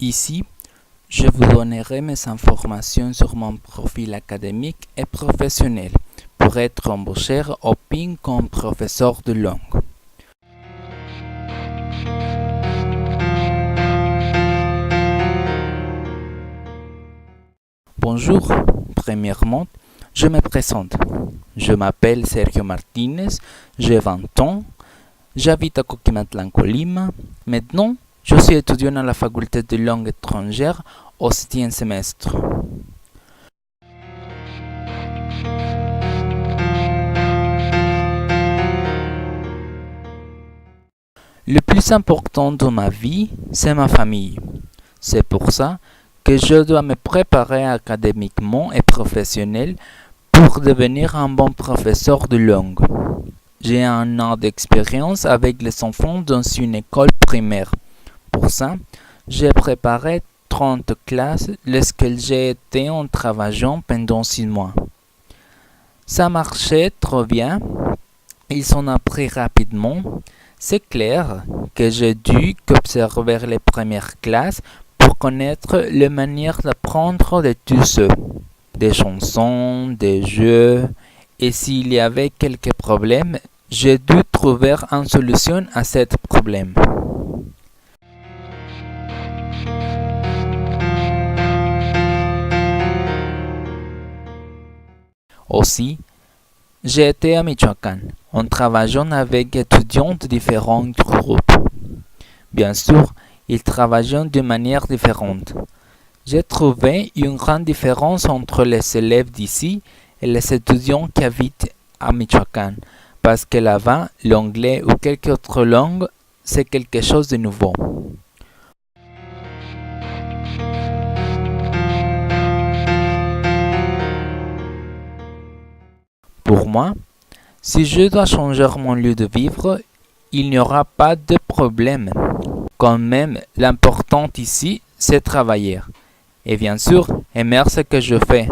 Ici, je vous donnerai mes informations sur mon profil académique et professionnel pour être embauché au PIN comme professeur de langue. Bonjour, premièrement, je me présente. Je m'appelle Sergio Martinez, j'ai 20 ans, j'habite à Coquimatlán, Colima. Maintenant, je suis étudiant à la faculté de langue étrangère au 7e semestre. Le plus important dans ma vie, c'est ma famille. C'est pour ça que je dois me préparer académiquement et professionnellement pour devenir un bon professeur de langue. J'ai un an d'expérience avec les enfants dans une école primaire. Pour ça, j'ai préparé 30 classes lesquelles j'ai été en travaillant pendant 6 mois. Ça marchait trop bien, ils ont appris rapidement. C'est clair que j'ai dû observer les premières classes pour connaître les manières d'apprendre de tous ceux. Des chansons, des jeux, et s'il y avait quelques problèmes, j'ai dû trouver une solution à ces problèmes. Aussi, j'ai été à Michoacán en travaillant avec étudiants de différents groupes. Bien sûr, ils travaillent de manière différente. J'ai trouvé une grande différence entre les élèves d'ici et les étudiants qui habitent à Michoacán, parce que là-bas, l'anglais ou quelque autre langue, c'est quelque chose de nouveau. Pour moi, si je dois changer mon lieu de vivre, il n'y aura pas de problème. Quand même, l'important ici, c'est travailler. Et bien sûr, aimer ce que je fais.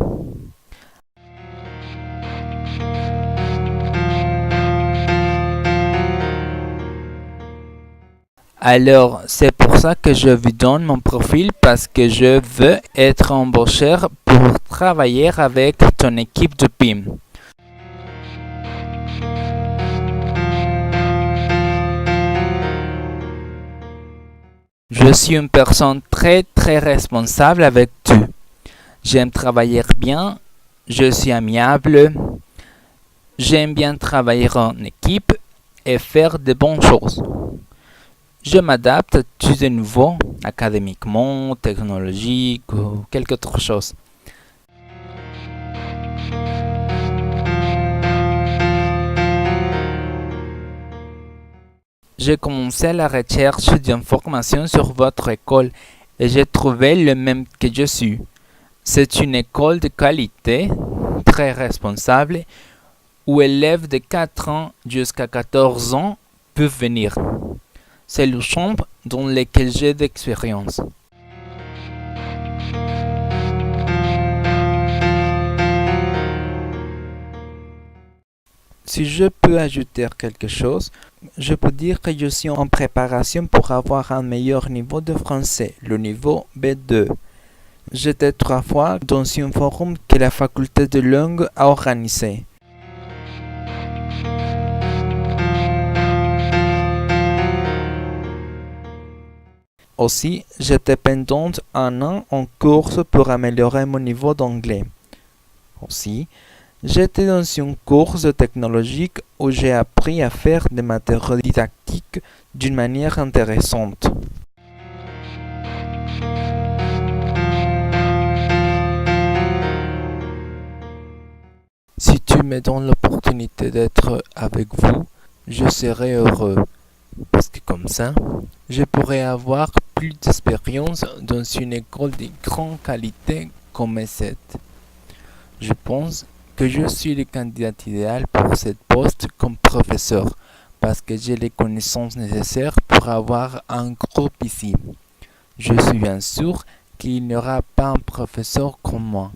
Alors, c'est pour ça que je vous donne mon profil parce que je veux être embauché pour travailler avec ton équipe de PIM. Je suis une personne très responsable avec tout. J'aime travailler bien, je suis amiable, j'aime bien travailler en équipe et faire de bonnes choses. Je m'adapte à tout de nouveau, académiquement, technologique ou quelque autre chose. J'ai commencé la recherche d'informations sur votre école et j'ai trouvé le même que je suis. C'est une école de qualité, très responsable, où élèves de 4 ans jusqu'à 14 ans peuvent venir. C'est le champ dans lequel j'ai d'expérience. Si je peux ajouter quelque chose, je peux dire que je suis en préparation pour avoir un meilleur niveau de français, le niveau B2. J'étais 3 fois dans un forum que la faculté de langue a organisé. Aussi, j'étais pendant un an en cours pour améliorer mon niveau d'anglais. Aussi, j'étais dans une course technologique où j'ai appris à faire des matériaux didactiques d'une manière intéressante. Si tu me donnes l'opportunité d'être avec vous, je serai heureux. Parce que comme ça, je pourrais avoir plus d'expérience dans une école de grande qualité comme cette. Je pense que je suis le candidat idéal pour ce poste comme professeur parce que j'ai les connaissances nécessaires pour avoir un groupe ici. Je suis bien sûr qu'il n'y aura pas un professeur comme moi.